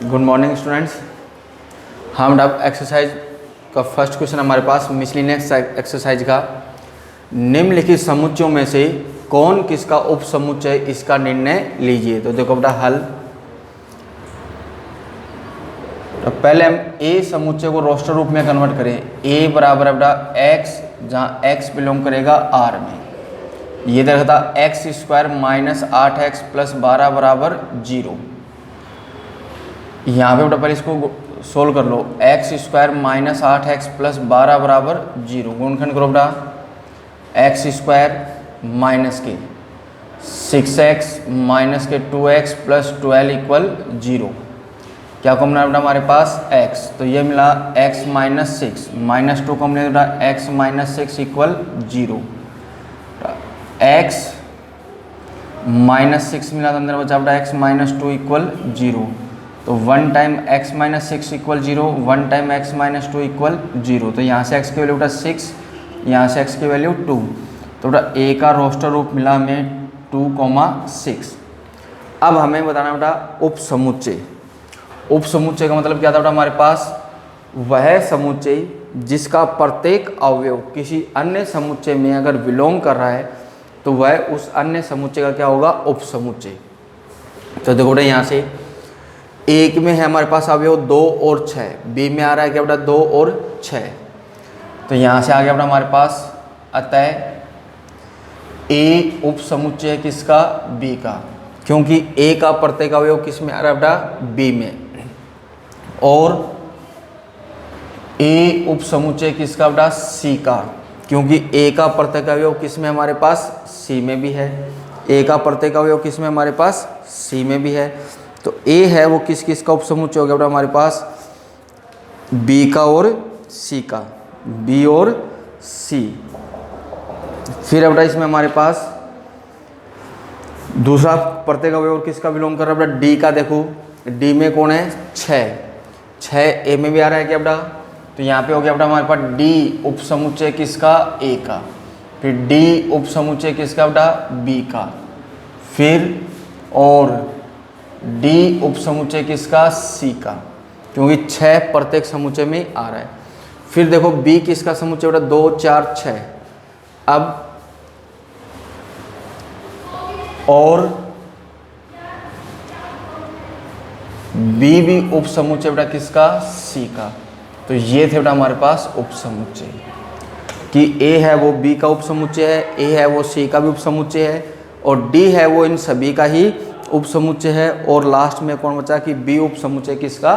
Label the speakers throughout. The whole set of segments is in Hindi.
Speaker 1: Good morning students. हम अब एक्सरसाइज का फर्स्ट क्वेश्चन हमारे पास मिसलिनियस एक्सरसाइज का, निम्नलिखित समुच्चयों में से कौन किसका उपसमुच्चय इसका निर्णय लीजिए। तो देखो बेटा हल, तो पहले हम ए समुच्चय को रोस्टर रूप में कन्वर्ट करें। ए बराबर है बेटा एक्स, जहाँ एक्स बिलोंग करेगा आर में। ये देखा था x square minus 8x plus 12 बराबर 0। यहाँ पे बेटा पहले इसको सोल्व कर लो। X square minus 8x plus 12 बराबर 0, गुणनखंड करो बेटा। एक्स स्क्वायर माइनस के 6x माइनस के 2x प्लस 12 इक्वल 0। क्या कॉमन है बेटा हमारे पास x, तो ये मिला x माइनस 6 माइनस 2 कॉमन है बेटा x minus 6 equal 0। x minus 6 मिला तो अंदर बचा बेटा x माइनस 2 इक्वल 0। तो 1 time x minus 6 equal 0, 1 time x minus 2 equal 0। तो यहाँ से x की वैल्यू बेटा 6, यहाँ से x की वैल्यू 2। तो बेटा a का रोस्टर रूप मिला हमें 2,6। अब हमें बताना बेटा उपसमुच्चय। उपसमुच्चय का मतलब क्या था बेटा हमारे पास, वह समुच्चय जिसका प्रत्येक अवयव किसी अन्य समुच्चय में अगर बिलोंग कर रहा है तो वह उस अन्य समुच्चय का क्या होगा, उपसमुच्चय। तो देखो बेटा यहाँ से एक में है हमारे पास अवयव 2 और 6, बी में आ रहा है क्या बेटा 2 और 6। तो यहाँ से आ गया बेटा हमारे पास, अतः ए उपसमुच्चय है किसका, बी का, क्योंकि ए का प्रत्येक अवयव किस में आ रहा है बेटा, बी में। और ए उपसमुच्चय किसका बेटा, सी का, क्योंकि ए का प्रत्येक अवयव किस में हमारे पास, सी में भी है। ए का प्रत्येक अवयव किस में हमारे पास, सी में भी है। तो ए है वो किस किस का उपसमुच्चय हो गया बेटा हमारे पास, बी का और सी का, बी और सी। फिर बेटा इसमें हमारे पास दूसरा प्रत्येक अवयव किसका बिलोंग कर रहा है बेटा, डी का। देखो डी में कौन है, 6 ए में भी आ रहा है क्या बेटा, तो यहाँ पे हो गया बेटा हमारे पास डी उपसमुच्चय किसका, ए का। फिर डी उपसमुच्चय किसका बेटा, बी का। फिर और डी उपसमुच्चय किसका, सी का, क्योंकि 6 प्रत्येक समुच्चय में आ रहा है। फिर देखो बी किसका समुच्चय बेटा, 2 4 6। अब और बी भी उपसमुच्चय बेटा किसका, सी का। तो ये थे बेटा हमारे पास उपसमुच्चय, कि ए है वो बी का उपसमुच्चय है, ए है वो सी का भी उपसमुच्चय है, और डी है वो इन सभी का ही उपसमुच्चय है। और लास्ट में कौन बचा कि बी उपसमुच्चय किसका,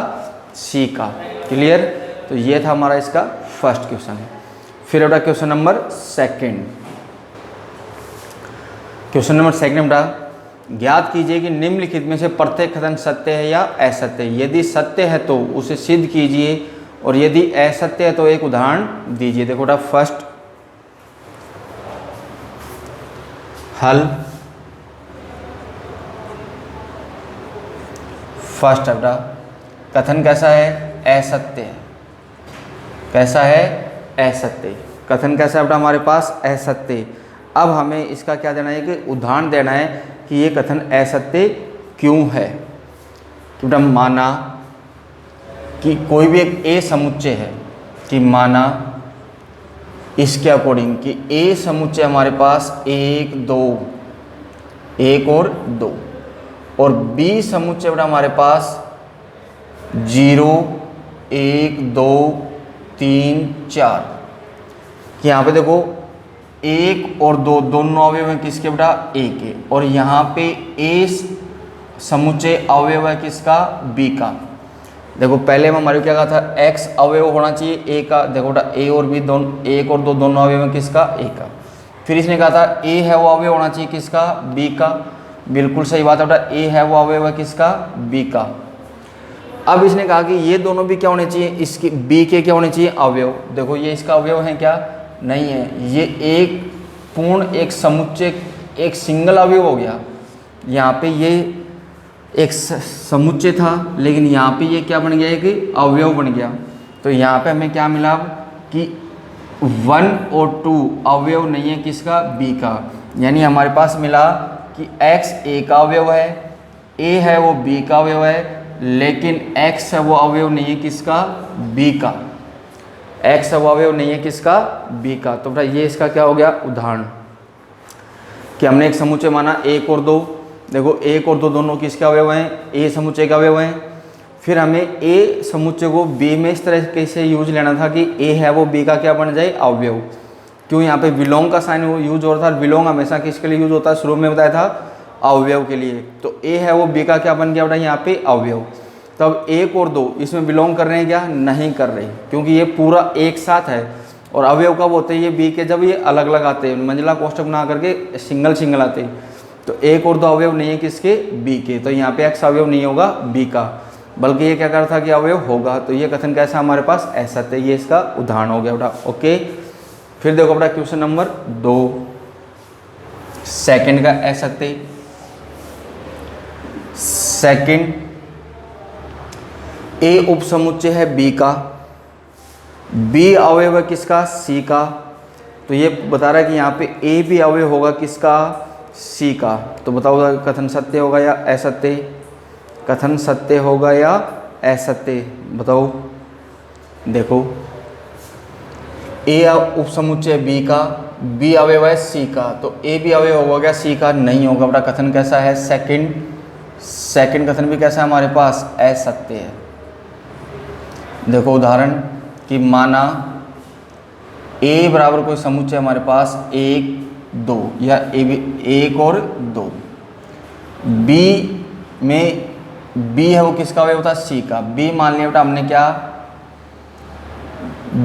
Speaker 1: सी का। क्लियर। तो ये था हमारा इसका फर्स्ट क्वेश्चन। फिर बेटा question number second. Question number second बेटा, ज्ञात कीजिए कि निम्नलिखित में से प्रत्येक कथन सत्य है या असत्य है। यदि सत्य है तो उसे सिद्ध कीजिए, और यदि असत्य है तो एक उदाहरण दीजिए। देखो बेटा फर्स्ट हल, फर्स्ट है बेटा कथन कैसा है, असत्य है। कैसा है, असत्य। कथन कैसा है बेटा हमारे पास, असत्य। अब हमें इसका क्या देना है, कि उदाहरण देना है कि ये कथन असत्य क्यों है। कि बेटा माना कि कोई भी एक ए समुच्चय है, कि माना इसके अकॉर्डिंग कि ए समुच्चय हमारे पास 1 2 1 और 2, और बी समुच्चय बेटा हमारे पास 0 1 2 3 4। कि यहाँ पे देखो 1 और 2 दोनों अवयव हैं किसके बेटा, ए के, और यहाँ पे ए समुच्चय अवयव है किसका, बी का। देखो पहले में हमारे क्या कहा था, x अवयव होना चाहिए ए का। देखो बेटा ए और बी दोनों, 1 और 2 दोनों अवयव हैं किसका, ए का। फिर इसने कहा था ए है वो अवयव होना चाहिए किसका, बी का। बिल्कुल सही बात है बेटा, ए है वो अवयव है किसका, बी का। अब इसने कहा कि ये दोनों भी क्या होने चाहिए, इसकी बी के क्या होने चाहिए, अवयव। देखो ये इसका अवयव है क्या, नहीं है। ये एक पूर्ण एक समुच्चय, एक सिंगल अवयव हो गया। यहाँ पे ये एक समुच्चय था, लेकिन यहाँ पे ये क्या बन गया, एक अवयव बन गया। तो यहाँ पे हमें क्या मिला कि 1 और 2 अवयव नहीं है किसका, बी का। यानी हमारे पास मिला कि x ए का अवयव है, ए है वो बी का अवयव है, लेकिन x है वो अवयव नहीं है किसका, b का। x है वो अवयव नहीं है किसका, b का। तो बेटा ये इसका क्या हो गया उदाहरण, कि हमने एक समुच्चय माना 1 और 2। देखो 1 और 2 दोनों किसके अवयव हैं, a समुच्चय का अवयव हैं। फिर हमें a समुच्चय को b में इस तरह से यूज लेना था कि a है वो b का क्या बन जाए, अवयव। क्यों, यहाँ पे बिलोंग का साइन यूज हो रहा था। बिलोंग हमेशा किसके लिए यूज होता है, शुरू में बताया था अवयव के लिए। तो a है वो b का क्या बन गया बेटा यहाँ पे, अवयव। तब 1 और 2 इसमें बिलोंग कर रहे हैं क्या, नहीं कर रहे, क्योंकि ये पूरा एक साथ है। और अवयव कब होते हैं ये b के, जब ये अलग अलग आते हैं, मंजिला कोष्ठक बना करके सिंगल सिंगल आते हैं। तो 1 और 2 अवयव नहीं है किसके, b के। तो यहाँ पे x अवयव नहीं होगा b का, बल्कि ये क्या कर था कि अवयव होगा। तो ये कथन कैसा हमारे पास, असत्य। ये इसका उदाहरण हो गया बेटा। ओके, फिर देखो बेटा क्वेश्चन नंबर 2, सेकंड का असत्य। सेकंड, a उपसमुच्चय है b का, b अवयव है किसका, c का। तो ये बता रहा है कि यहाँ पे a भी अवयव होगा किसका, c का। तो बताओ कथन सत्य होगा या असत्य, कथन सत्य होगा या असत्य, बताओ। देखो a उपसमुच्चय b का, b अवयव है c का, तो a भी अवयव होगा क्या, c का, नहीं होगा बेटा। कथन कैसा है, सेकंड कथन भी कैसा है हमारे पास, असत्य है। देखो उदाहरण, कि माना a बराबर कोई समुच्चय हमारे पास 1 2 या 1 और 2, b में b है वो किसका अवयव होता है, c का। b मान लिया बेटा हमने क्या,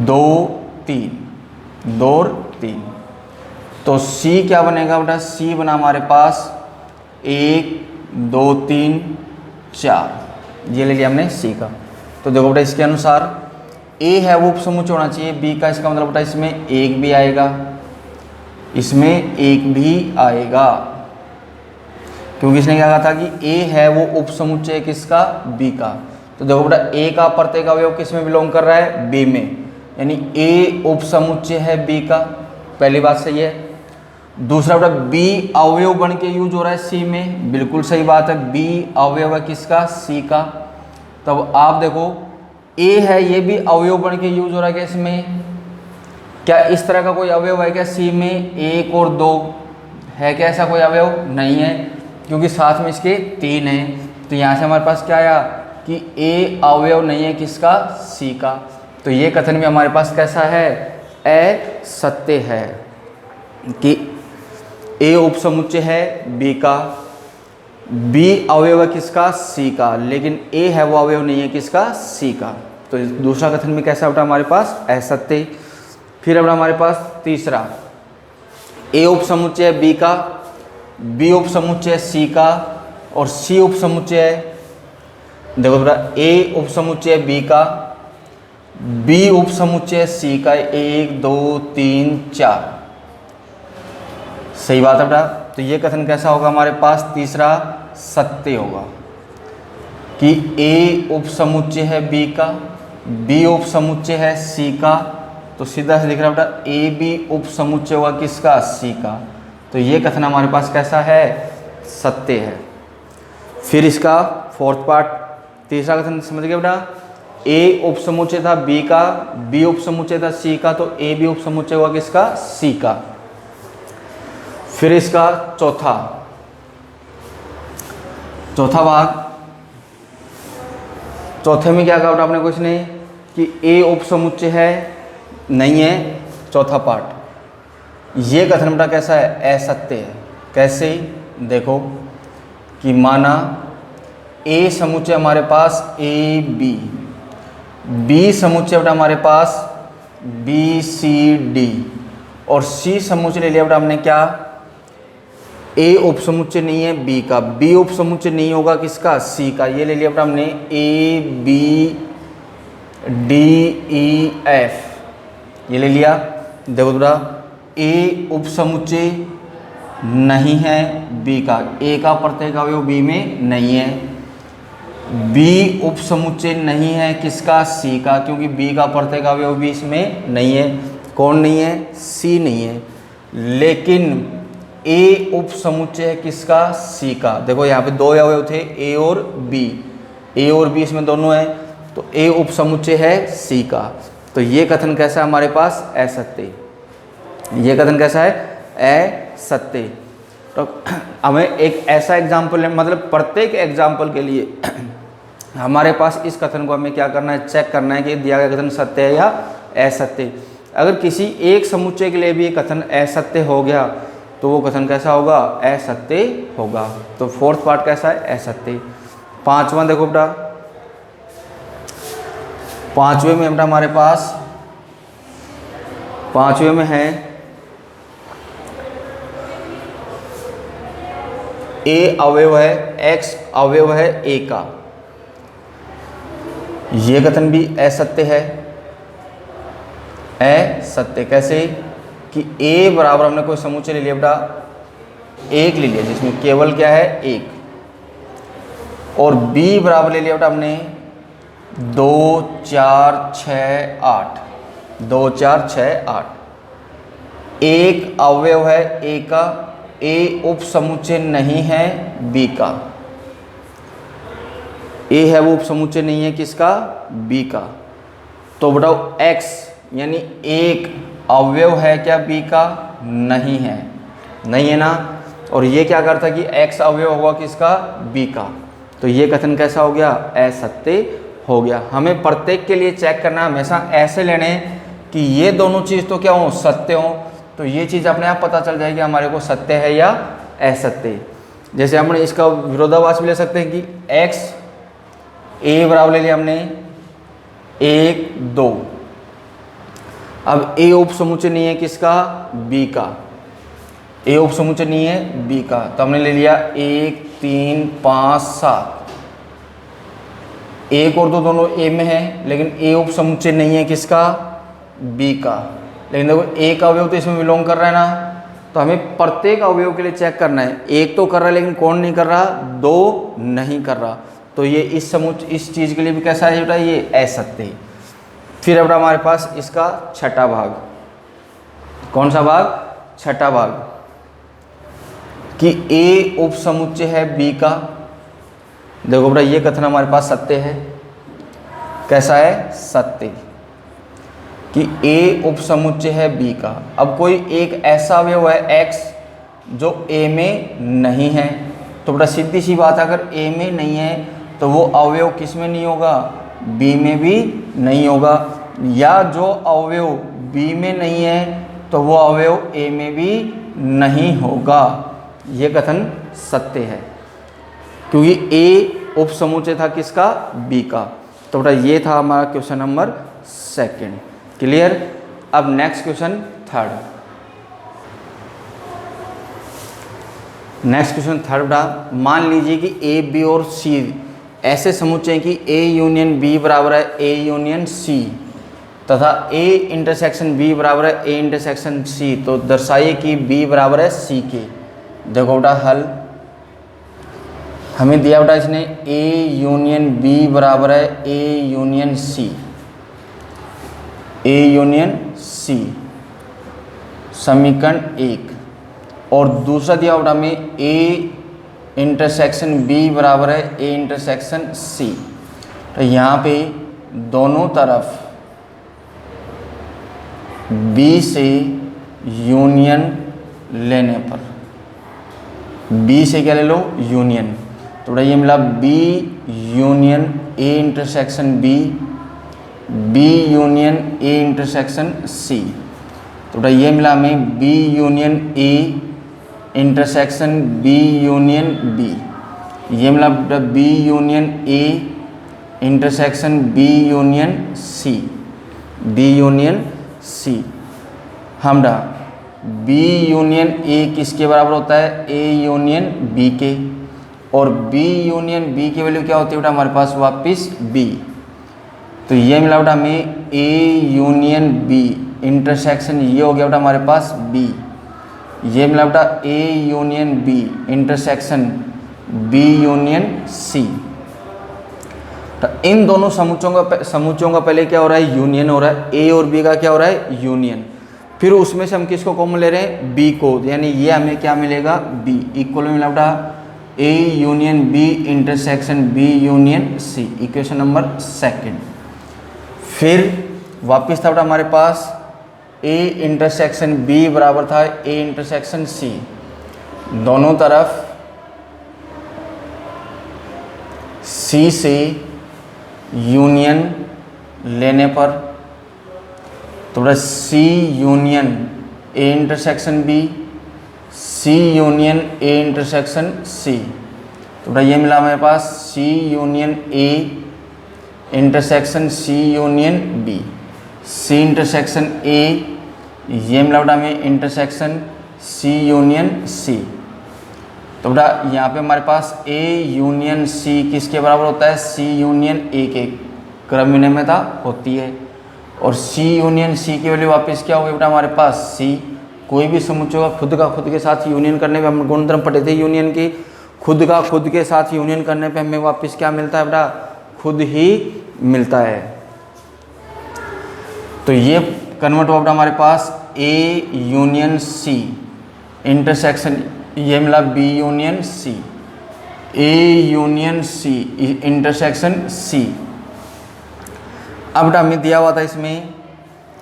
Speaker 1: 2 3, 2 और 3। तो c क्या बनेगा बेटा, c बना हमारे पास 1 2 3 4, ये ले लिया हमने c का। तो देखो बेटा इसके अनुसार a है वो उपसमुच्चय होना चाहिए b का, इसका मतलब बेटा इसमें 1 भी आएगा, इसमें 1 भी आएगा, क्योंकि इसने क्या कहा था कि a है वो उपसमुच्चय किसका, b का। तो देखो बेटा a का प्रत्येक अवयव किस में बिलोंग कर रहा है, b में, यानी a उपसमुच्चय है b का, पहली बात सही है। दूसरा बेटा b अवयव बन के यूज हो रहा है c में, बिल्कुल सही बात है, b अवयव है किसका, c का। तब आप देखो a है ये भी अवयव बन के यूज हो रहा है क्या इसमें, क्या इस तरह का कोई अवयव है क्या c में, 1 और 2 है क्या, ऐसा कोई अवयव नहीं है, क्योंकि साथ में इसके 3 हैं। तो यहाँ से हमारे पास क्या आया कि a अवयव नहीं है किसका, c का। तो ये कथन भी हमारे पास कैसा है, असत्य है, कि a उपसमुच्चय है b का, b अवयव है किसका, c का, लेकिन a है वो अवयव नहीं है किसका, c का। तो दूसरा कथन भी कैसा बेटा हमारे पास, असत्य। फिर अब हमारे पास तीसरा, a उपसमुच्चय है b का, b उपसमुच्चय है c का, और c उपसमुच्चय है, देखो बेटा a उपसमुच्चय है b का, b उपसमुच्चय है c का, 1 2 3 4, सही बात है बेटा। तो ये कथन कैसा होगा हमारे पास, तीसरा सत्य होगा, कि a उपसमुच्चय है b का, b उपसमुच्चय है c का। तो सीधा से दिख रहा है बेटा a भी उपसमुच्चय होगा किसका, c का। तो ये कथन हमारे पास कैसा है, सत्य है। फिर इसका फोर्थ पार्ट, तीसरा कथन समझ गए बेटा, a उपसमुच्चय था b का, b उपसमुच्चय था c का, तो a भी उपसमुच्चय हुआ किसका, c का। फिर इसका चौथा भाग, चौथे में क्या कहा बेटा आपने, कुछ नहीं, कि a उपसमुच्चय है, नहीं है, चौथा पार्ट। ये कथन बेटा कैसा है, असत्य है। कैसे, देखो कि माना a समुच्चय हमारे पास a b, b समुच्चय बेटा हमारे पास b c d, और c समुच्चय ले लिया बेटा हमने क्या, a उपसमुच्चय नहीं है b का, b उपसमुच्चय नहीं होगा किसका, c का। ये ले लिया बेटा हमने a b d e f, ये ले लिया। देखो बेटा a उपसमुच्चय नहीं है b का, a का प्रत्येक अवयव b में नहीं है, b उपसमुच्चय नहीं है किसका, c का, क्योंकि b का प्रत्येक अवयव भी इसमें नहीं है। कौन नहीं है, c नहीं है। लेकिन a उपसमुच्चय है किसका, c का। देखो यहाँ पे दो अवयव थे a और b, ए और बी इसमें दोनों है, तो ए उप समुच्चय है सी का। तो ये कथन कैसा है हमारे पास, असत्य। ये कथन कैसा है, असत्य। तो हमें एक ऐसा एग्जाम्पल, मतलब प्रत्येक एग्जाम्पल के लिए हमारे पास इस कथन को हमें क्या करना है, चेक करना है कि दिया गया कथन सत्य है या असत्य। अगर किसी एक समुच्चय के लिए भी कथन असत्य हो गया तो वो कथन कैसा होगा, असत्य होगा। तो फोर्थ पार्ट कैसा है, असत्य। पांचवा देखो बेटा, पांचवे में बेटा हमारे पास, पांचवे में है ए अवयव है, एक्स अवयव है ए का। ये कथन भी असत्य है, असत्य। कैसे कि ए बराबर हमने कोई समुच्चय ले लिया बेटा, एक ले लिया जिसमें केवल क्या है, एक, और बी बराबर ले लिया बेटा हमने 2 4 6 8, 2 4 6 8। एक अवयव है ए का, ए उप समुच्चय नहीं है बी का। ए है वो उप समुच्चय नहीं है किसका, बी का। तो बताओ x यानी एक अवयव है क्या बी का, नहीं है, नहीं है ना। और ये क्या करता कि x अवयव होगा किसका, बी का। तो ये कथन कैसा हो गया, असत्य हो गया। हमें प्रत्येक के लिए चेक करना, हमेशा ऐसे लेने कि ये दोनों चीज़ तो क्या हो, सत्य हो। तो ये चीज़ अपने आप पता चल जाएगी हमारे को सत्य है या असत्य। जैसे हमने इसका विरोधाभास भी ले सकते हैं कि x ए बराबर ले लिया हमने 1 2। अब ए उप समुच्चय नहीं है किसका, बी का। ए उप समुच्चय नहीं है बी का, तो हमने ले लिया 1 3 5 7। एक और दो दोनों ए में है, लेकिन ए उप समुच्चय नहीं है किसका, बी का। लेकिन देखो एक अवयव तो इसमें बिलोंग कर रहा है ना, तो हमें प्रत्येक अवयव के लिए चेक करना है। एक तो कर रहा है लेकिन कौन नहीं कर रहा, 2 नहीं कर रहा। तो ये इस समुच्चय, इस चीज़ के लिए भी कैसा है बेटा, ये असत्य है। फिर अब हमारे पास इसका छठा भाग, कौन सा भाग, छठा भाग, कि ए उप समुच्चय है बी का। देखो बेटा ये कथन हमारे पास सत्य है, कैसा है, सत्य, कि ए उप समुच्चय है बी का। अब कोई एक ऐसा अवयव है x जो a में नहीं है, तो बेटा सीधी सी बात, अगर a में नहीं है तो वो अवयव किस में नहीं होगा, b में भी नहीं होगा। या जो अवयव b में नहीं है तो वो अवयव a में भी नहीं होगा। ये कथन सत्य है, क्योंकि a उप समुच्चय था किसका, b का। तो बेटा ये था हमारा क्वेश्चन नंबर 2। क्लियर। अब नेक्स्ट क्वेश्चन 3। नेक्स्ट क्वेश्चन 3 बेटा, मान लीजिए कि ए बी और सी ऐसे समुच्चय हैं कि ए यूनियन बी बराबर है ए यूनियन सी, तथा ए इंटरसेक्शन बी बराबर है ए इंटरसेक्शन सी। तो दर्शाइए कि बी बराबर है सी के। देखो बेटा हल हमें दिया बेटा इसने, ए यूनियन बी बराबर है A union C, A union सी, समीकरण 1। और दूसरा दिया बेटा हमें ए इंटरसेक्शन बी बराबर है ए इंटरसेक्शन सी। तो यहाँ पे दोनों तरफ बी से यूनियन लेने पर, बी से क्या ले लो, यूनियन। तो बेटा ये मिला B union A intersection B, B union A intersection C. तो बेटा ये मिला हमें B union A intersection B union B. ये मिला बेटा B union A intersection B union C, B union C. हम डा बी यूनियन ए किसके बराबर होता है, ए यूनियन बी के। और बी यूनियन बी की वैल्यू क्या होती है बेटा हमारे पास, वापिस बी। तो ये मिला बेटा हमें ए यूनियन बी इंटरसेक्शन, ये हो गया बेटा हमारे पास बी। ये मिला बेटा A union B intersection B union C. तो इन दोनों समुच्चयों का पहले क्या हो रहा है, यूनियन हो रहा है। ए और बी का क्या हो रहा है, यूनियन। फिर उसमें से हम किसको कॉमन ले रहे हैं, बी को, यानी ये हमें क्या मिलेगा, बी। इक्वल में मिला बेटा A union B intersection B union C, equation number second. फिर वापस था बेटा हमारे पास ए इंटरसेक्शन बी बराबर था ए इंटरसेक्शन सी, दोनों तरफ सी से यूनियन लेने पर, तो बेटा C union A intersection B, C union A intersection C, तो बेटा ये मिला हमारे पास C union A intersection C union B, C intersection A, ये मिला बेटा हमें इंटरसेक्शन सी यूनियन सी। तो बेटा यहाँ पे हमारे पास ए यूनियन सी किसके बराबर होता है, सी यूनियन ए के क्रम विनिमयता होती है, और सी यूनियन सी की वैल्यू वापस क्या होगी बेटा हमारे पास सी, कोई भी समुच्चय का खुद के साथ यूनियन करने पे हम गुणधर्म पढ़े थे यूनियन की, खुद के साथ यूनियन करने पे हमें वापस क्या मिलता है बेटा, खुद ही मिलता है। तो ये कन्वर्ट हुआ बेटा हमारे पास ए यूनियन सी इंटरसेक्शन, ये मिला B union C, A union C intersection C. अब बेटा हमें दिया हुआ था इसमें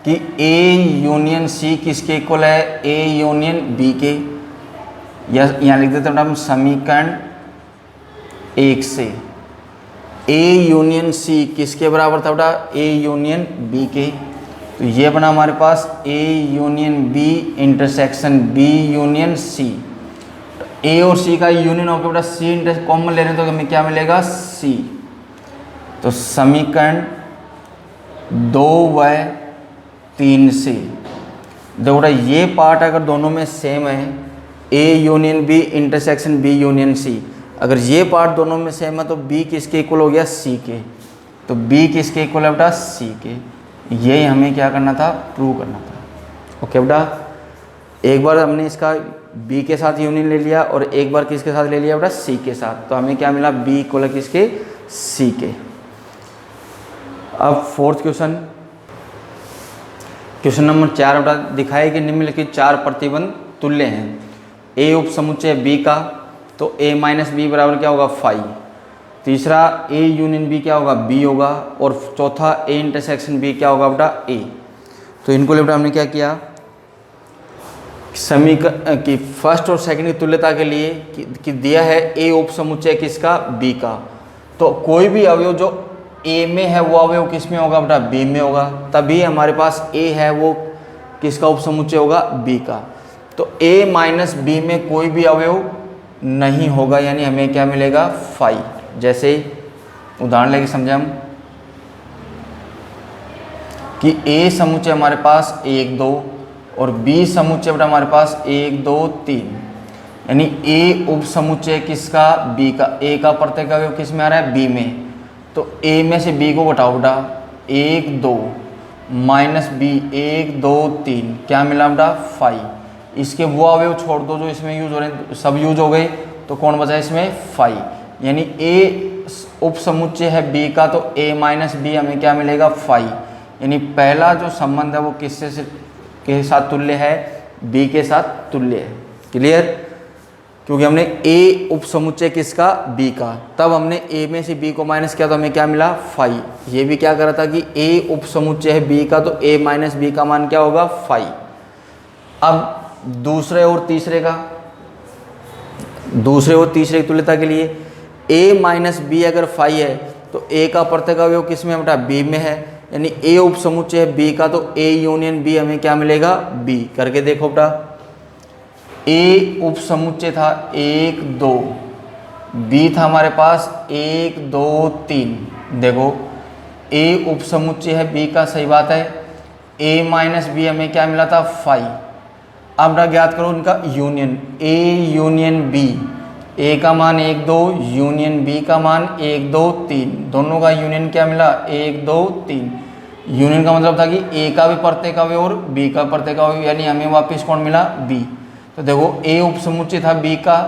Speaker 1: कि ए यूनियन सी किसके इक्वल है, ए यूनियन बी के, या यहाँ लिख देते हैं हम समीकरण 1 से ए यूनियन सी किसके बराबर था बेटा, ए यूनियन बी के, तो ये बना हमारे पास A union B intersection B union C. A और सी का यूनियन होकर बेटा सी इंटर कॉमन ले रहे तो हमें क्या मिलेगा सी, तो समीकरण 2 व 3 से देखो बेटा ये पार्ट अगर दोनों में सेम है, A union B intersection B union C, अगर ये पार्ट दोनों में सेम है तो बी किसके इक्वल हो गया सी के, तो बी किसके इक्वल है बेटा सी के, ये हमें क्या करना था, प्रूव करना था। ओके बेटा, एक बार हमने इसका बी के साथ यूनियन ले लिया और एक बार किसके साथ ले लिया बेटा सी के साथ, तो हमें क्या मिला बी इक्वल है किसके, सी के। अब फोर्थ क्वेश्चन, क्वेश्चन नंबर 4 बेटा दिखाए कि निम्नलिखित 4 प्रतिबंध तुल्य हैं। ए उप समुच्चय बी का, तो ए माइनस बी बराबर क्या होगा 5, तीसरा ए यूनियन बी क्या होगा बी होगा, और चौथा ए इंटरसेक्शन बी क्या होगा बेटा ए। तो इनको ले बेटा हमने क्या किया, समीकरण की फर्स्ट और सेकंड की तुल्यता के लिए कि दिया है ए उप समुच्चय किसका, बी का, तो कोई भी अवयव जो ए में है वो अवयव किस में होगा बेटा बी में होगा, तभी हमारे पास ए है वो किसका उप समुच्चय होगा बी का। तो ए माइनस बी में कोई भी अवयव नहीं होगा, यानी हमें क्या मिलेगा 5। जैसे उदाहरण लेके समझे हम कि ए समुच्चय हमारे पास 1 2 और बी समुच्चय बेटा हमारे पास 1 2 3, यानी ए उप समुच्चय किसका बी का, ए का प्रत्येक अवयव किस में आ रहा है बी में, तो ए में से बी को घटाओ बेटा 1 2 माइनस बी 1 2 3, क्या मिला बेटा 5। इसके वो अवयव छोड़ दो जो इसमें यूज हो रहे हैं, सब यूज हो गए, तो कौन बचा इसमें 5, यानी ए उप समुच्चय है बी का, तो ए माइनस बी हमें क्या मिलेगा 5, यानी पहला जो संबंध है वो किससे के साथ तुल्य है, बी के साथ तुल्य है। क्लियर, क्योंकि हमने ए उप समुच्चय किसका बी का, तब हमने ए में से बी को माइनस किया तो हमें क्या मिला 5। ये भी क्या कर रहा था कि ए उप समुच्चय है बी का, तो ए माइनस बी का मान क्या होगा 5। अब दूसरे और तीसरे की तुल्यता के लिए a माइनस बी अगर 5 है तो a का प्रत्येक अवयव किस में बेटा b में है, यानी a उप समुच्चय है b का, तो a यूनियन b हमें क्या मिलेगा b। करके देखो बेटा, a उप समुच्चय था 1 2, b था हमारे पास 1 2 3, देखो a उप समुच्चय है b का, सही बात है, a माइनस बी हमें क्या मिला था 5। अब बेटा ज्ञात करो उनका union, a union b, a का मान 1 2, यूनियन b का मान 1 2 3, दोनों का यूनियन क्या मिला 1 2 3। यूनियन का मतलब था कि a का भी प्रत्येक अवयव और b का प्रत्येक अवयव, यानी हमें वापस कौन मिला b। तो देखो a उप समुच्चय था b का,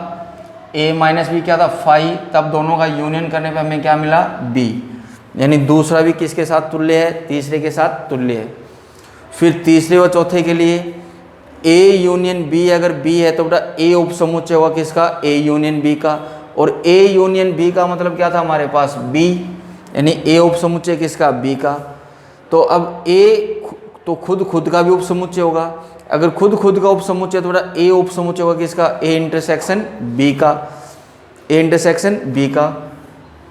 Speaker 1: a माइनस बी क्या था 5, तब दोनों का यूनियन करने पे हमें क्या मिला b, यानी दूसरा भी किसके साथ तुल्य है, तीसरे के साथ तुल्य है। फिर तीसरे व चौथे के लिए a यूनियन b अगर b है तो बेटा a उप समुच्चय होगा किसका, a यूनियन b का, और ए यूनियन बी का मतलब क्या था हमारे पास बी, यानी ए उपसमुच्चय किसका, बी का। तो अब ए तो खुद का भी उपसमुच्चय होगा, अगर खुद का उपसमुच्चय तो ए उपसमुच्चय होगा किसका, ए इंटरसेक्शन बी का, ए इंटरसेक्शन बी का।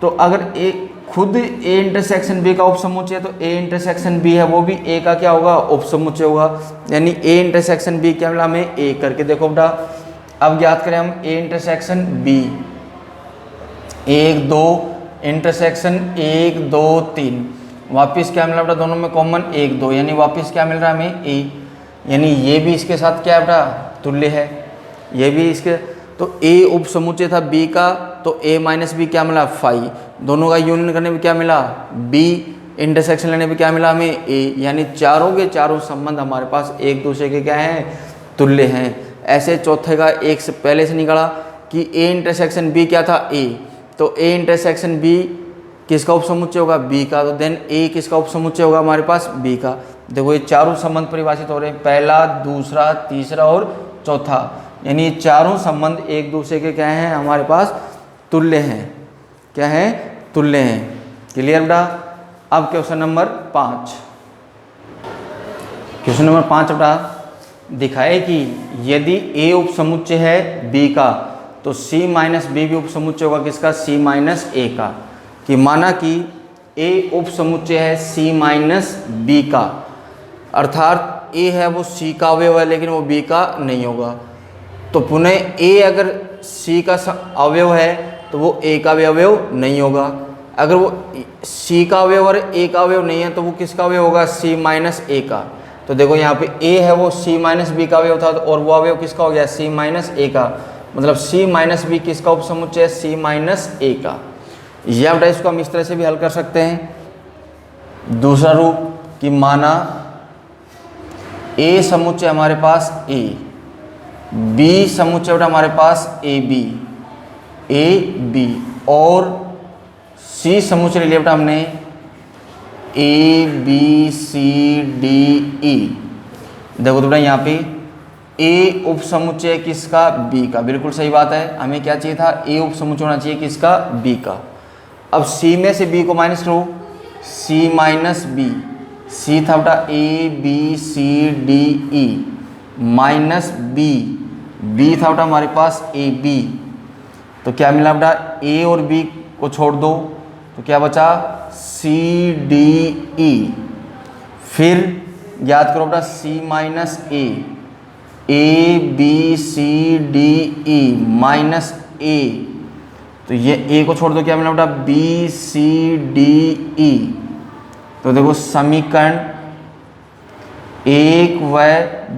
Speaker 1: तो अगर ए खुद ए इंटरसेक्शन बी का उपसमुच्चय तो ए इंटरसेक्शन बी है वो भी ए का क्या होगा, उपसमुच्चय होगा, यानी ए इंटरसेक्शन बी क्या मिला हमें, ए करके देखो बेटा। अब ज्ञात करें हम ए इंटरसेक्शन बी, 1 2 इंटरसेक्शन 1 2 3, वापिस क्या मिला बेटा, दोनों में कॉमन 1 2, यानी वापिस क्या मिल रहा है हमें, ए, यानी ये भी इसके साथ क्या है बेटा, तुल्य है, ये भी इसके, तो ए उपसमुच्चय था बी का, तो a माइनस बी क्या मिला, 5, दोनों का यूनियन करने में क्या मिला, b, इंटरसेक्शन लेने में क्या मिला हमें, a, यानी चारों के चारों संबंध हमारे पास एक दूसरे के क्या हैं, तुल्य हैं। ऐसे चौथे का एक से पहले से निकला कि a इंटरसेक्शन b क्या था, a, तो a इंटरसेक्शन b किसका उपसमुच्चय होगा, b का, तो देन a किसका उपसमुच्चय होगा हमारे पास, b का। देखो ये चारों संबंध परिभाषित हो रहे हैं, पहला, दूसरा, तीसरा और चौथा, यानी ये चारों संबंध एक दूसरे के क्या हैं हमारे पास, तुल्य हैं, क्या है, तुल्य हैं। क्लियर बेटा। अब क्वेश्चन नंबर 5, क्वेश्चन नंबर 5 बेटा, दिखाए कि यदि a उपसमुच्चय है b का तो c माइनस बी भी उपसमुच्चय होगा किसका, c माइनस a का। कि माना कि a उपसमुच्चय है c माइनस b का, अर्थात a है वो c का अवयव है लेकिन वो b का नहीं होगा। तो पुनः a अगर c का अवयव है तो वो a का भी अवयव नहीं होगा। अगर वो c का अवयव और a का अवयव नहीं है तो वो किसका अवयव होगा, c माइनस a का। तो देखो यहाँ पे a है वो c माइनस b का अवयव था और वो अवयव किसका हो गया, c माइनस a का, मतलब c माइनस b किसका उपसमुच्चय है, c माइनस a का। या बेटा इसको हम इस तरह से भी हल कर सकते हैं, दूसरा रूप कि माना a समुच्चय हमारे पास a, b समुच्चय बेटा हमारे पास a b और c समुच्चय लिया बेटा हमने a b c d e। देखो तो बेटा यहाँ पे a उपसमुच्चय किसका, b का, बिल्कुल सही बात है, हमें क्या चाहिए था, a उपसमुच्चय होना चाहिए किसका, b का। अब c में से b को माइनस करो, c माइनस b, c था बेटा a b c d e minus b था बेटा हमारे पास a b, तो क्या मिला बेटा, a और b को छोड़ दो तो क्या बचा, c d e, फिर याद करो बेटा c minus a b c d e minus a, तो ये a को छोड़ दो क्या मिला बेटा, b c d e। तो देखो समीकरण 1 व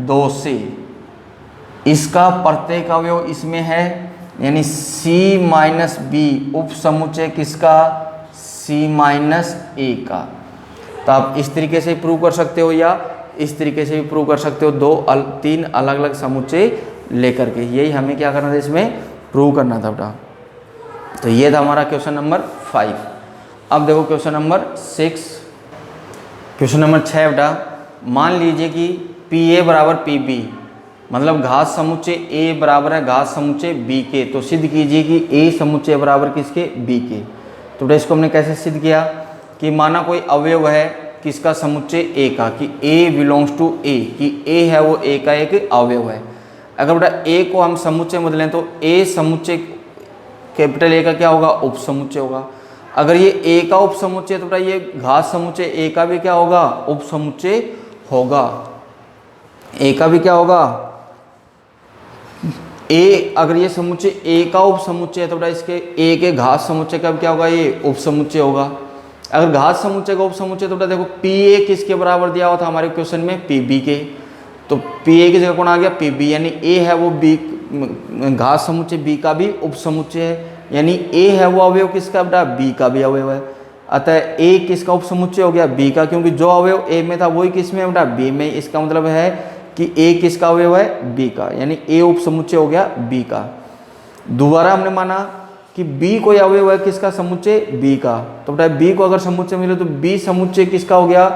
Speaker 1: 2 से इसका प्रत्येक अवयव इसमें है, यानी c माइनस बी उपसमुच्चय किसका, c माइनस a का। तो आप इस तरीके से प्रूव कर सकते हो या इस तरीके से भी प्रूव कर सकते हो, 3 अलग अलग समुच्चय लेकर के। यही हमें क्या करना था, इसमें प्रूव करना था बेटा। तो ये था हमारा क्वेश्चन नंबर 5। अब देखो क्वेश्चन नंबर 6, क्वेश्चन नंबर 6 बेटा, मान लीजिए कि PA बराबर PB, मतलब घात समुच्चय A बराबर है घात समुच्चय B के, तो सिद्ध कीजिए कि A समुच्चय बराबर किसके, B के। तो बेटा इसको हमने कैसे सिद्ध किया कि माना कोई अवयव है किसका, समुच्चय A का, कि A बिलोंग्स टू A, कि A है वो A का एक अवयव है। अगर बेटा A को हम समुच्चय बदलें तो A समुच्चय कैपिटल A का क्या होगा, उपसमुच्चय होगा। अगर ये A का उपसमुच्चय तो बेटा ये घात समुच्चय A का भी क्या होगा, उपसमुच्चय होगा। A का भी क्या होगा, A, अगर ये समुच्चय A का उपसमुच्चय है तो बेटा इसके A के घात समुच्चय का भी क्या होगा, ये उपसमुच्चय होगा। अगर घात समुच्चय का उपसमुच्चय तो बेटा देखो PA किसके बराबर दिया हुआ था हमारे क्वेश्चन में, PB के, तो PA की जगह कौन आ गया, PB, यानी A है वो B घात समुच्चय B का भी उपसमुच्चय है, यानी A है वो अवयव किसका बेटा, B का भी अवयव है। अतः A किसका उपसमुच्चय हो गया, B का, क्योंकि जो अवयव A में था वही किस में है बेटा, B में। इसका मतलब है कि A किसका अवयव है, B का, यानी A उपसमुच्चय हो गया B का। दोबारा हमने माना कि B कोई अवयव है किसका, समुच्चय B का, तो बेटा B को अगर समुच्चय मिले तो B समुच्चय किसका हो गया,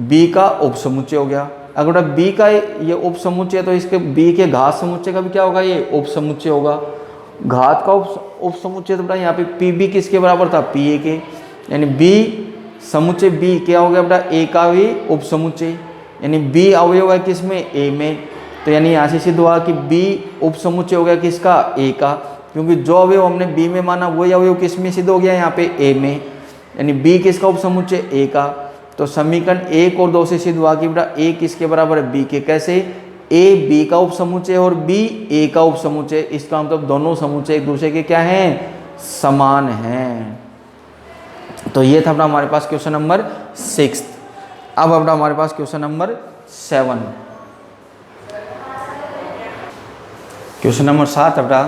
Speaker 1: B का उपसमुच्चय हो गया। अगर बेटा B का ये उपसमुच्चय है तो इसके B के घात समुच्चय का भी क्या होगा, ये उपसमुच्चय होगा। घात का उप समुच्चय तो बेटा यहाँ पे पी बी किसके बराबर था, पी ए के, यानी बी समुच्चय बी क्या हो गया बेटा, ए का भी उप समुच्चय, यानी बी अवयव है किसमें, ए में। तो यानी यहाँ से सिद्ध हुआ कि बी उप समुच्चय हो गया किसका, ए का, क्योंकि जो अवयव हमने बी में माना वही अवयव किस में सिद्ध हो गया यहाँ पे, ए में, यानी बी किसका उप समुच्चय, ए का। तो समीकरण 1 और 2 से सिद्ध हुआ कि बेटा ए किसके बराबर है, बी के। कैसे, ए बी का उप समुच्चय और बी ए का उप समुच्चय, इसका मतलब दोनों समुच्चय एक दूसरे के क्या हैं, समान हैं। तो ये था अपना हमारे पास क्वेश्चन नंबर 6। अब अपना हमारे पास क्वेश्चन नंबर 7। क्वेश्चन नंबर 7 अपना,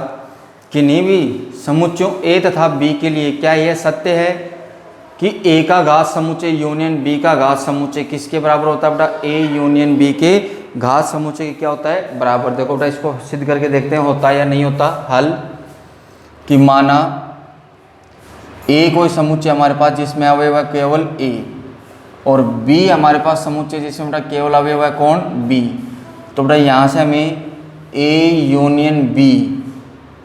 Speaker 1: किन्हीं भी समुच्चयों ए तथा बी के लिए क्या यह सत्य है कि ए का घात समुच्चय यूनियन बी का घात समुच्चय किसके बराबर होता है बेटा, ए यूनियन बी के घात समुच्चय क्या होता है, बराबर। देखो बेटा इसको सिद्ध करके देखते हैं होता है या नहीं होता। हल कि माना ए कोई समुच्चय हमारे पास जिसमें अवयव है केवल ए, और बी हमारे पास समुच्चय जिसमें बेटा केवल अवयव है कौन, बी। तो बेटा यहाँ से हमें A union B,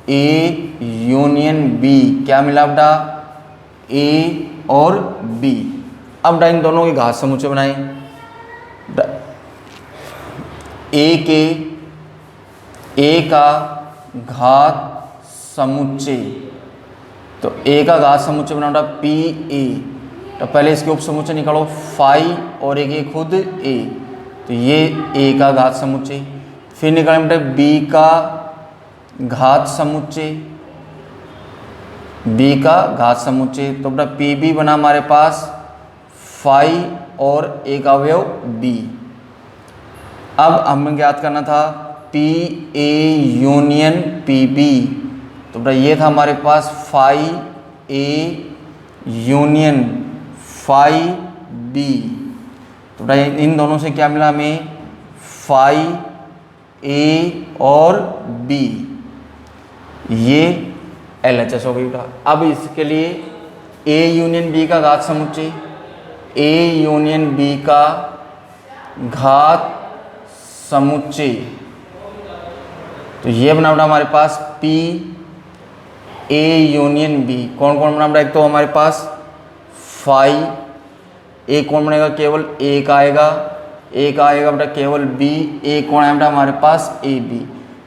Speaker 1: A union B क्या मिला बेटा, ए और बी। अब बेटा इन दोनों के घात समुच्चय बनाएं। ए का घात समुच्चय, तो ए का घात समुच्चय बना बेटा पी ए। तो पहले इसके उप समुच्चय निकालो, फाई और एक ये खुद ए, तो ये ए का घात समुच्चय। फिर निकालें बेटा बी का घात समुच्चय, बी का घात समुच्चय, तो बेटा पी बी बना हमारे पास फाई और एक अवयव बी। अब हमें ज्ञात करना था P A union P B, तो बेटा ये था हमारे पास phi A union phi B. तो बेटा इन दोनों से क्या मिला हमें, फाई ए और बी, ये LHS हो गई बेटा। अब इसके लिए ए यूनियन बी का घात समुच्चय, ए यूनियन बी का घात समुच्चय, तो ये बना बेटा हमारे पास पी ए यूनियन बी। कौन कौन बना बेटा, एक तो हमारे पास फाई, एक कौन बनेगा, केवल ए का आएगा, एक आएगा बेटा केवल बी, एक कौन है बेटा हमारे पास ए बी।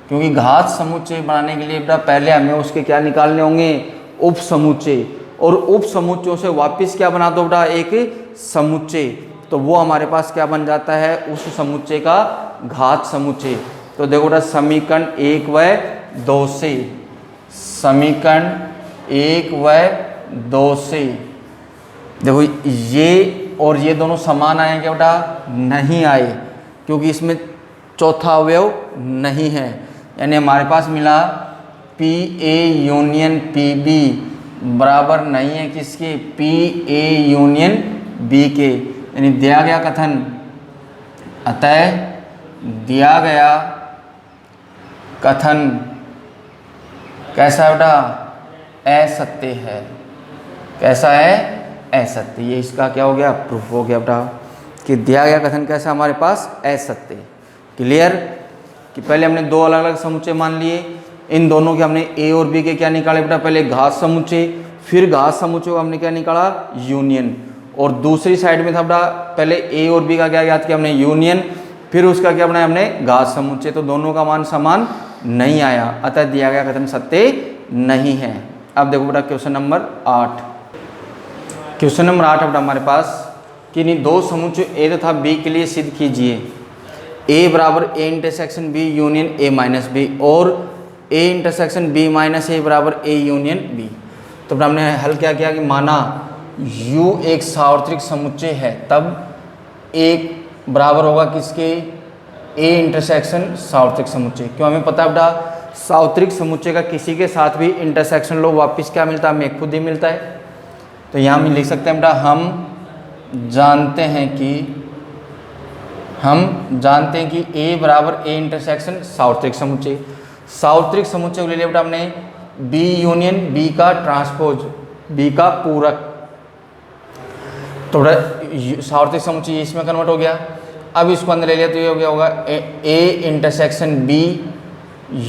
Speaker 1: क्योंकि घात समुच्चय बनाने के लिए बेटा पहले हमें उसके क्या निकालने होंगे, उप समुच्चय, और उप समुच्चयों से वापस क्या बना दो बेटा, एक समुच्चय, तो वो हमारे पास क्या बन जाता है, उस समुच्चय का घात समुच्चय। तो देखो बेटा समीकरण 1 व 2 से, समीकरण 1 व 2 से देखो ये और ये दोनों समान आए क्या बेटा, नहीं आए, क्योंकि इसमें चौथा अवयव नहीं है। यानी हमारे पास मिला P A union P B बराबर नहीं है किसके, पी ए यूनियन बी के। यानी दिया गया कथन, अतः दिया गया कथन कैसा है बेटा, असत्य है। कैसा है, असत्य। ये इसका क्या हो गया, प्रूफ हो गया बेटा कि दिया गया कथन कैसा हमारे पास, असत्य। क्लियर कि पहले हमने दो अलग अलग समुच्चय मान लिए, इन दोनों के हमने ए और बी के क्या निकाले बेटा, पहले घात समुच्चय, फिर घात समुच्चय को हमने क्या निकाला, यूनियन, और दूसरी साइड में था बेटा पहले ए और बी का क्या ज्ञात किया हमने, यूनियन, फिर उसका क्या बनाया हमने, घात समुच्चय। तो दोनों का मान समान नहीं आया, अतः दिया गया कथन सत्य नहीं है। अब देखो बेटा क्वेश्चन नंबर 8। क्वेश्चन नंबर 8 बेटा हमारे पास कि नहीं दो समुच्चय ए तथा बी के लिए सिद्ध कीजिए ए बराबर A intersection B union A minus B और A intersection B minus A बराबर ए यूनियन बी। तो बेटा हमने हल क्या किया कि माना U एक सार्वत्रिक समुच्चय है, तब एक बराबर होगा किसके, ए इंटरसेक्शन सार्वत्रिक समुच्चय। क्यों, हमें पता है बेटा सार्वत्रिक समुच्चय का किसी के साथ भी इंटरसेक्शन लो वापस क्या मिलता है, हमें खुद ही मिलता है। तो यहाँ हम लिख सकते हैं बेटा हम जानते हैं कि ए बराबर ए इंटरसेक्शन सार्वत्रिक समुच्चय। सार्वत्रिक समुच्चय को ले लिया बेटा हमने बी यूनियन बी का ट्रांसपोज, बी का पूरक। तो बेटा सार्वत्रिक समुच्चय इसमें कन्वर्ट हो गया। अब इसको अंदर ले लिया तो ये हो गया होगा A intersection B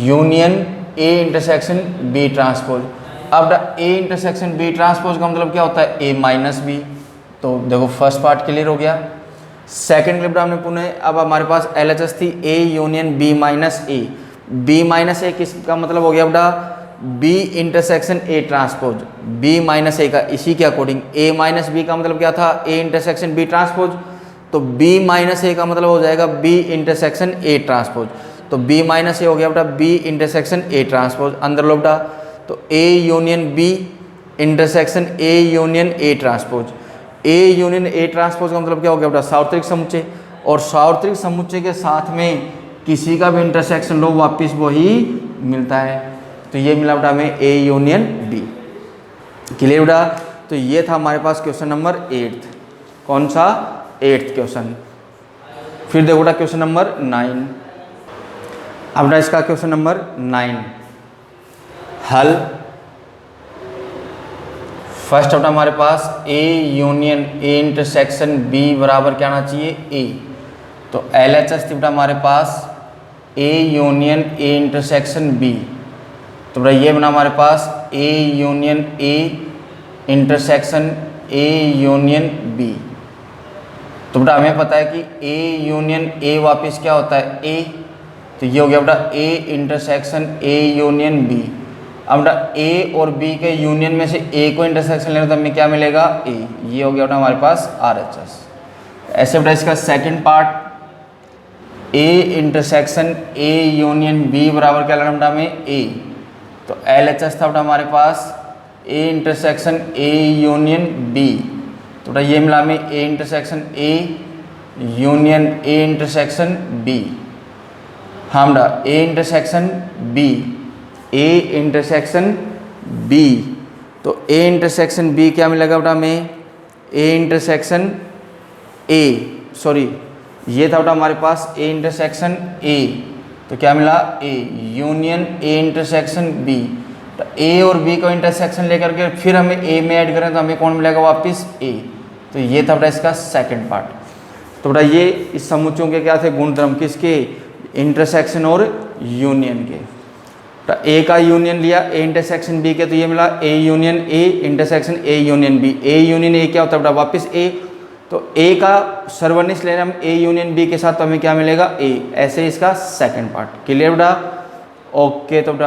Speaker 1: union A intersection B transpose. अब बेटा ए इंटरसेक्शन बी ट्रांसपोज का मतलब क्या होता है, ए माइनस बी। तो देखो फर्स्ट पार्ट क्लियर हो गया। सेकंड क्लिप हमने पुनः, अब हमारे पास LHS थी A union B minus A. B minus A किसका मतलब हो गया बेटा, B intersection A transpose, B minus A का, इसी के अकॉर्डिंग ए माइनस बी का मतलब क्या था, ए इंटरसेक्शन बी ट्रांसपोज। तो बी माइनस ए का मतलब हो जाएगा बी इंटरसेक्शन ए ट्रांसपोज। तो बी माइनस ए हो गया बेटा बी इंटरसेक्शन ए ट्रांसपोज, अंदर लो बेटा। तो A union B intersection A union A transpose. A union A transpose का मतलब क्या हो गया बेटा, सार्वत्रिक समुच्चय। और सार्वत्रिक समुच्चय के साथ में किसी का भी इंटरसेक्शन लो वापिस वही मिलता है। तो ये मिला बेटा हमें ए यूनियन बी। क्लियर बेटा। तो ये था हमारे पास क्वेश्चन नंबर 8। कौन सा, 8th क्वेश्चन। फिर देखो बेटा क्वेश्चन नंबर 9। अब बेटा इसका क्वेश्चन नंबर 9 हल। फर्स्ट बेटा हमारे पास A union A intersection B बराबर क्या आना चाहिए, ए। तो LHS थी बेटा हमारे पास A union A intersection B. तो बेटा ये बना हमारे पास A union A intersection A union B. तो बेटा हमें पता है कि ए यूनियन ए वापस क्या होता है, ए। तो ये हो गया बेटा A intersection A union B. अब बेटा ए और बी के यूनियन में से ए को इंटरसेक्शन लेना तो हमें क्या मिलेगा, ए। ये हो गया बेटा हमारे पास RHS। ऐसे बेटा इसका second part, A intersection A union B बराबर क्या लेना बेटा हमें, ए। तो LHS था बेटा हमारे पास A intersection A union B. तो बेटा ये मिला हमें A intersection A union A intersection B. हाँ बेटा A intersection B, A intersection B. तो ए इंटरसेक्शन बी क्या मिलेगा बेटा हमें, ए इंटरसेक्शन ए, सॉरी ये था बेटा हमारे पास ए इंटरसेक्शन ए। तो क्या मिला, A union A intersection B. तो ए और बी को इंटरसेक्शन लेकर के फिर हमें ए में ऐड करें तो हमें कौन मिलेगा वापस, ए। तो ये था बेटा इसका सेकंड पार्ट। तो बेटा ये इस समुच्चयों के क्या थे गुणधर्म, किसके, इंटरसेक्शन और यूनियन के। तो ए का यूनियन लिया ए इंटरसेक्शन बी के, तो ये मिला A union A intersection A union B. A union A क्या होता है बेटा वापस ए। तो ए का सर्वनिश लेना हम ए यूनियन बी के साथ, तो हमें क्या मिलेगा, ए। ऐसे इसका सेकंड पार्ट। क्लियर बेटा, ओके। तो बेटा